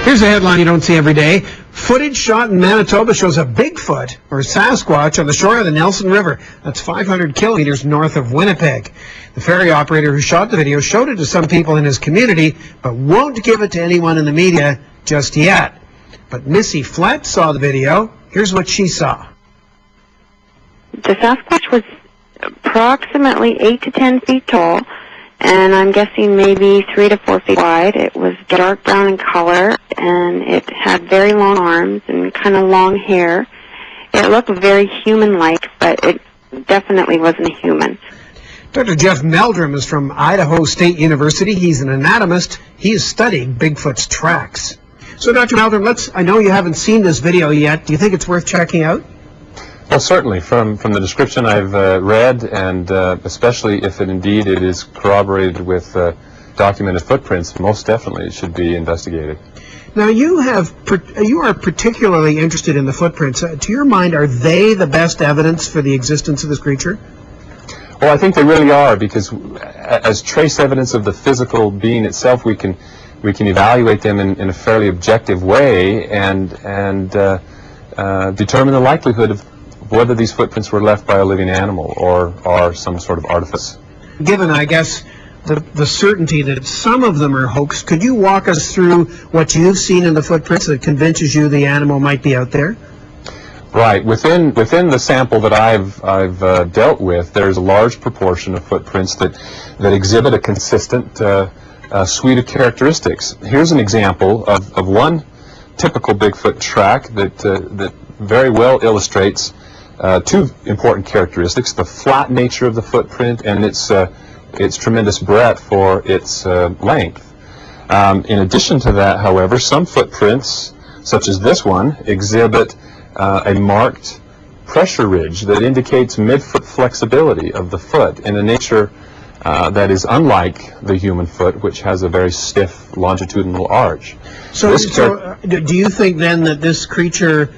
Here's a headline you don't see every day. Footage shot in Manitoba shows a Bigfoot, or Sasquatch, on the shore of the Nelson River. That's 500 kilometers north of Winnipeg. The ferry operator who shot the video showed it to some people in his community, but won't give it to anyone in the media just yet. But Missy Flett saw the video. Here's what she saw. The Sasquatch was approximately 8 to 10 feet tall, and I'm guessing maybe 3 to 4 feet wide. It was dark brown in color, and it had very long arms and kind of long hair. It looked very human-like, but it definitely wasn't a human. Dr. Jeff Meldrum is from Idaho State University. He's an anatomist. He has studied Bigfoot's tracks. So, Dr. Meldrum, I know you haven't seen this video yet. Do you think it's worth checking out? Well, certainly. From the description I've read, and especially if it is corroborated with documented footprints, most definitely it should be investigated. Now, you are particularly interested in the footprints. To your mind, are they the best evidence for the existence of this creature? Well, I think they really are, because as trace evidence of the physical being itself, we can evaluate them in a fairly objective way and determine the likelihood of whether these footprints were left by a living animal or some sort of artifice. Given, I guess, the certainty that some of them are hoax, could you walk us through what you've seen in the footprints that convinces you the animal might be out there? Right. Within the sample that I've dealt with, there's a large proportion of footprints that exhibit a consistent suite of characteristics. Here's an example of one typical Bigfoot track that very well illustrates two important characteristics: the flat nature of the footprint and its tremendous breadth for its length. In addition to that, however, some footprints, such as this one, exhibit a marked pressure ridge that indicates midfoot flexibility of the foot in a nature that is unlike the human foot, which has a very stiff longitudinal arch. So do you think then that this creature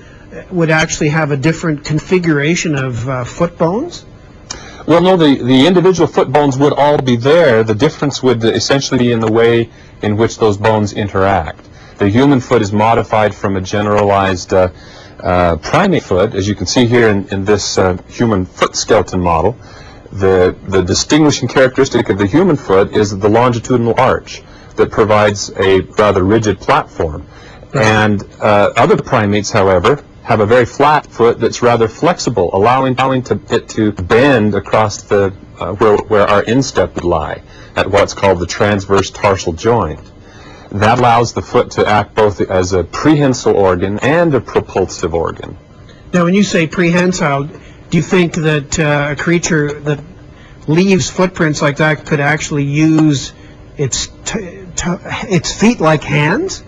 would actually have a different configuration of foot bones? Well, no, the individual foot bones would all be there. The difference would essentially be in the way in which those bones interact. The human foot is modified from a generalized primate foot, as you can see here in this human foot skeleton model. The distinguishing characteristic of the human foot is the longitudinal arch that provides a rather rigid platform. Right. And other primates, however, have a very flat foot that's rather flexible, allowing it to bend across the where our instep would lie, at what's called the transverse tarsal joint. That allows the foot to act both as a prehensile organ and a propulsive organ. Now, when you say prehensile, do you think that a creature that leaves footprints like that could actually use its feet like hands?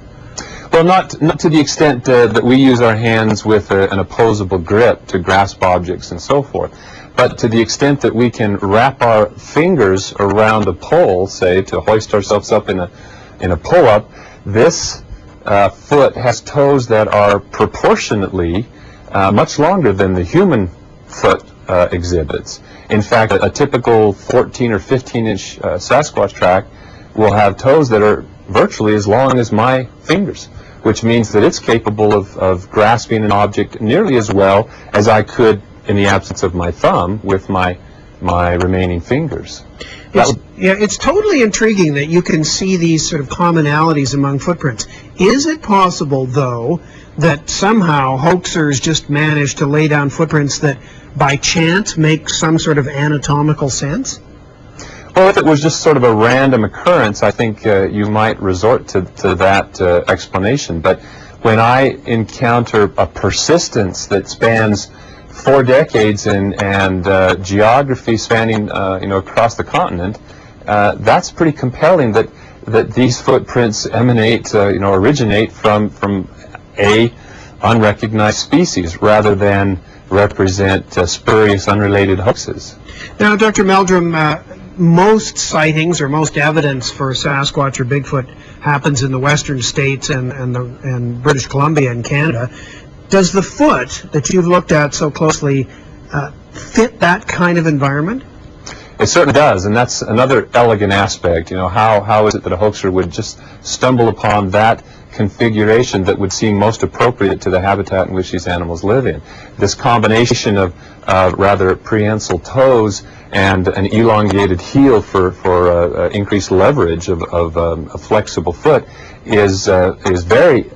Well, not to the extent that we use our hands with an opposable grip to grasp objects and so forth, but to the extent that we can wrap our fingers around a pole, say, to hoist ourselves up in a pull-up. This foot has toes that are proportionately much longer than the human foot exhibits. In fact, a typical 14 or 15-inch Sasquatch track will have toes that are virtually as long as my fingers, which means that it's capable of grasping an object nearly as well as I could in the absence of my thumb with my remaining fingers. It's totally intriguing that you can see these sort of commonalities among footprints. Is it possible, though, that somehow hoaxers just managed to lay down footprints that by chance make some sort of anatomical sense? Well, if it was just sort of a random occurrence, I think you might resort to that explanation. But when I encounter a persistence that spans 4 decades and geography spanning across the continent, that's pretty compelling that these footprints originate from a unrecognized species rather than represent spurious, unrelated hoaxes. Now, Dr. Meldrum, most sightings or most evidence for Sasquatch or Bigfoot happens in the western states and British Columbia and Canada. Does the foot that you've looked at so closely fit that kind of environment? It certainly does, and that's another elegant aspect. How is it that a hoaxer would just stumble upon that configuration that would seem most appropriate to the habitat in which these animals live in. This combination of rather prehensile toes and an elongated heel for increased leverage of a flexible foot is very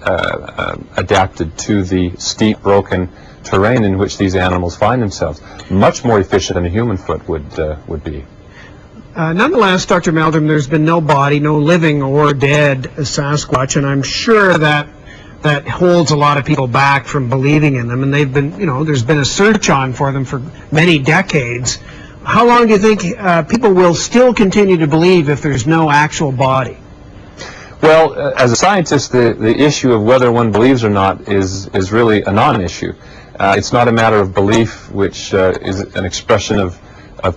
adapted to the steep, broken terrain in which these animals find themselves. Much more efficient than a human foot would be. Nonetheless, Dr. Meldrum, there's been no body, no living or dead Sasquatch, and I'm sure that holds a lot of people back from believing in them, and they've been, there's been a search on for them for many decades. How long do you think people will still continue to believe if there's no actual body? Well, as a scientist, the issue of whether one believes or not is really a non-issue. It's not a matter of belief, which is an expression of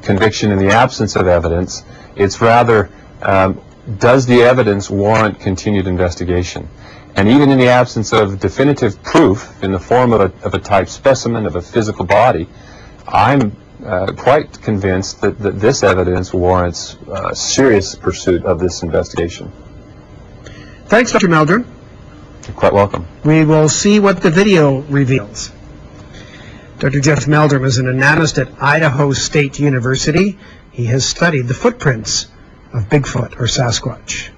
conviction in the absence of evidence. It's rather, does the evidence warrant continued investigation? And even in the absence of definitive proof in the form of a type specimen, of a physical body, I'm quite convinced that this evidence warrants serious pursuit of this investigation. Thanks, Dr. Meldrum. You're quite welcome. We will see what the video reveals. Dr. Jeff Meldrum is an anatomist at Idaho State University. He has studied the footprints of Bigfoot or Sasquatch.